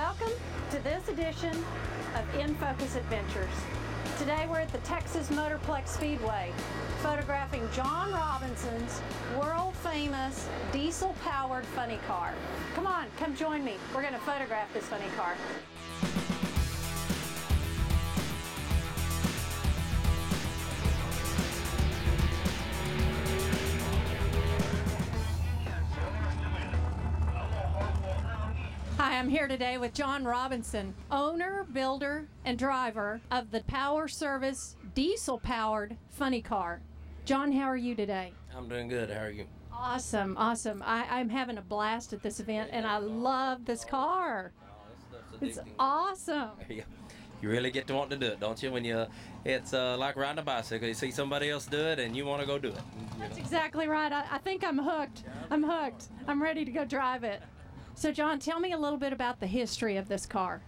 Welcome to this edition of In Focus Adventures. Today we're at the Texas Motorplex Speedway, photographing John Robinson's world-famous diesel-powered funny car. Come on, come join me. We're going to photograph this funny car. Hi, I'm here today with John Robinson, owner, builder, and driver of the Power Service diesel-powered funny car. John, how are you today? I'm doing good. How are you? Awesome, awesome. I'm having a blast at this event, and I love this car. It's awesome. Yeah. You really get to want to do it, don't you? When it's like riding a bicycle. You see somebody else do it, and you want to go do it. That's exactly right. I think I'm hooked. I'm hooked. I'm ready to go drive it. So, John, tell me a little bit about the history of this car.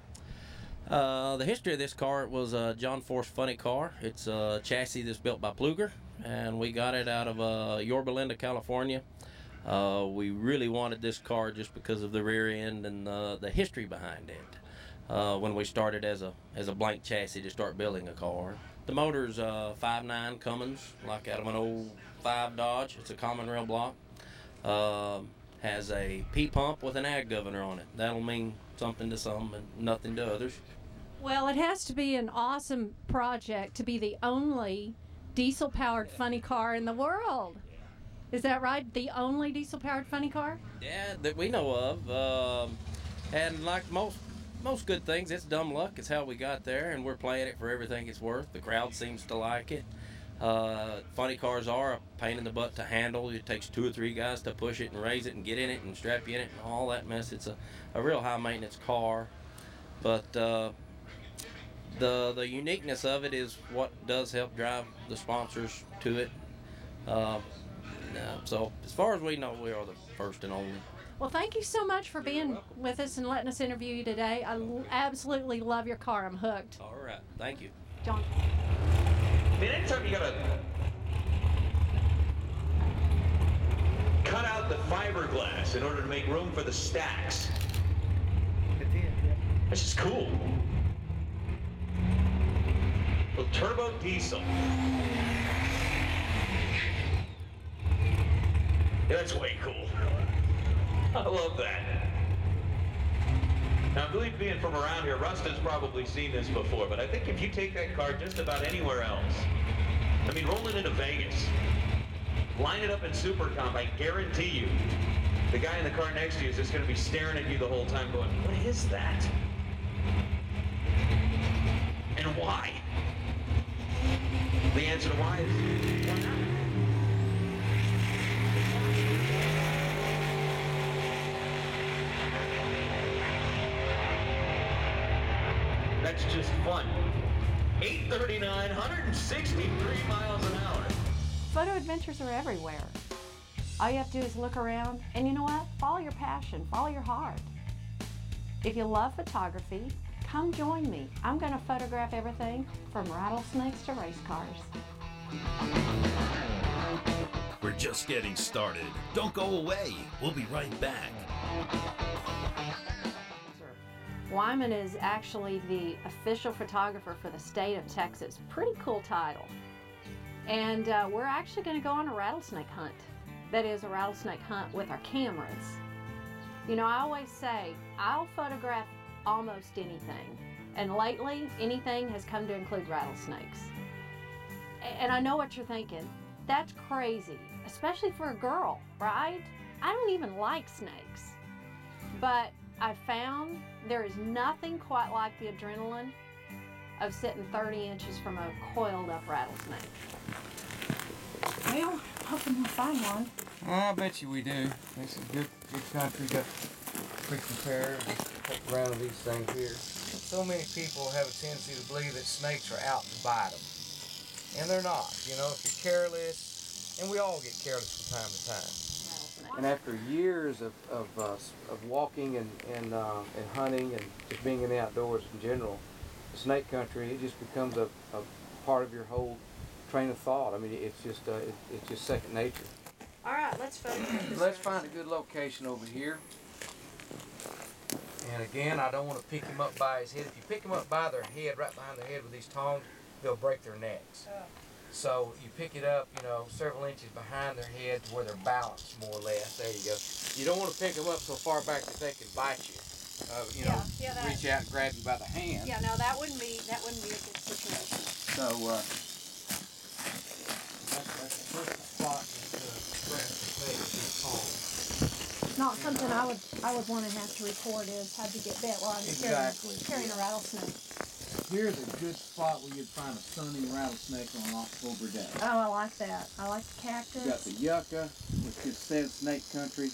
The history of this car, it was a John Force funny car. It's a chassis that's built by Pluger, and we got it out of Yorba Linda, California. We really wanted this car just because of the rear end and the history behind it. When we started as a blank chassis to start building a car. The motor's 5.9 Cummins, like out of an old 5 Dodge. It's a common rail block. Has a P-pump with an ag governor on it. That'll mean something to some and nothing to others. Well, it has to be an awesome project to be the only diesel-powered funny car in the world. Is that right? The only diesel-powered funny car? Yeah, that we know of. And like most good things, it's dumb luck. It's how we got there, and we're playing it for everything it's worth. The crowd seems to like it. Funny cars are a pain in the butt to handle. It takes 2 or 3 guys to push it and raise it and get in it and strap you in it and all that mess. It's a real high maintenance car, but the uniqueness of it is what does help drive the sponsors to it. So as far as we know, we are the first and only. Well, thank you so much for being with us and letting us interview you today. I absolutely love your car. I'm hooked. All right, thank you, John. I mean, anytime you gotta cut out the fiberglass in order to make room for the stacks. That's just cool. Well, turbo diesel. Yeah, that's way cool. I love that. Now, I believe being from around here, Rustin's probably seen this before, but I think if you take that car just about anywhere else, I mean, roll it into Vegas, line it up in Supercomp, I guarantee you, the guy in the car next to you is just going to be staring at you the whole time going, what is that? And why? The answer to why is, why not? That's just fun. 839, 163 miles an hour. Photo adventures are everywhere. All you have to do is look around, and you know what? Follow your passion, follow your heart. If you love photography, come join me. I'm going to photograph everything from rattlesnakes to race cars. We're just getting started. Don't go away. We'll be right back. Wyman is actually the official photographer for the state of Texas. Pretty cool title. And we're actually going to go on a rattlesnake hunt. That is, a rattlesnake hunt with our cameras. You know, I always say, I'll photograph almost anything. And lately, anything has come to include rattlesnakes. And I know what you're thinking. That's crazy, especially for a girl, right? I don't even like snakes. But I found there is nothing quite like the adrenaline of sitting 30 inches from a coiled up rattlesnake. Well, hoping we'll find one. I bet you we do. This is good country. Got freaking pair of around these things here. So many people have a tendency to believe that snakes are out to bite them. And they're not. You know, if you're careless, and we all get careless from time to time. And after years of walking and hunting and just being in the outdoors in general, the snake country, it just becomes a part of your whole train of thought. I mean, it's just second nature. All right, let's photograph this. Let's find a good location over here. And And again, I don't want to pick him up by his head. If you pick him up by their head, right behind their head with these tongs, they'll break their necks. Oh. So you pick it up, you know, several inches behind their head to where they're balanced more or less. There you go. You don't want to pick them up so far back that they can bite you. Reach out and grab you by the hand. Yeah, no, that wouldn't be a good situation. So that's the first spot Not something I would want to have to report is how'd you get bit while I was carrying a rattlesnake. Here's a good spot where you'd find a sunny rattlesnake on October day. Oh, I like that. I like the cactus. You got the yucca, which just says snake country,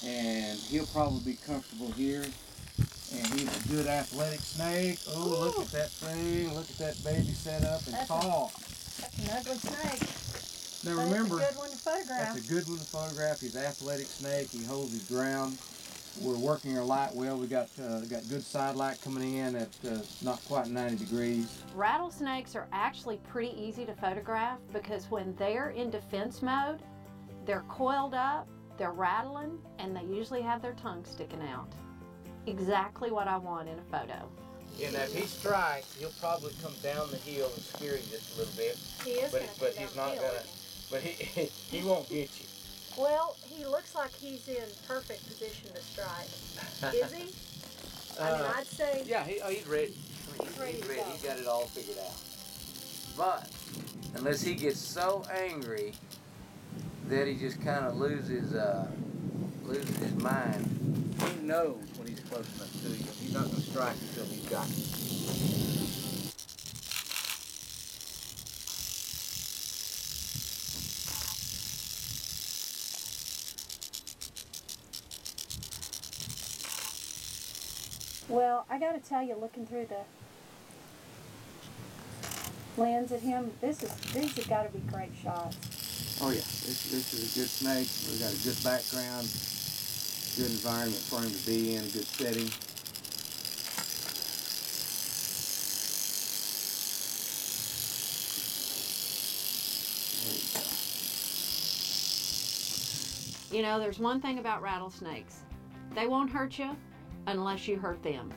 and he'll probably be comfortable here. And he's a good athletic snake. Oh, ooh, look at that thing. Look at that baby set up and tall. That's an ugly snake. Now remember, that's a good one to photograph. That's a good one to photograph. He's an athletic snake. He holds his ground. We're working our light well. We got good side light coming in at not quite 90 degrees. Rattlesnakes are actually pretty easy to photograph because when they're in defense mode, they're coiled up, they're rattling, and they usually have their tongue sticking out. Exactly what I want in a photo. And if he strikes, he'll probably come down the hill and scare you just a little bit. He is but he's not gonna. But he won't get you. Well, he looks like he's in perfect position to strike. Is he? I mean, I'd say. Yeah, he's ready. He's ready to go. He's got it all figured out. But unless he gets so angry that he just kind of loses his mind, he knows when he's close enough to you. He's not going to strike until he's got you. Well, I got to tell you, looking through the lens at him, these have got to be great shots. Oh yeah, this is a good snake. We've got a good background, good environment for him to be in, a good setting. You know, there's one thing about rattlesnakes. They won't hurt you unless you hurt them.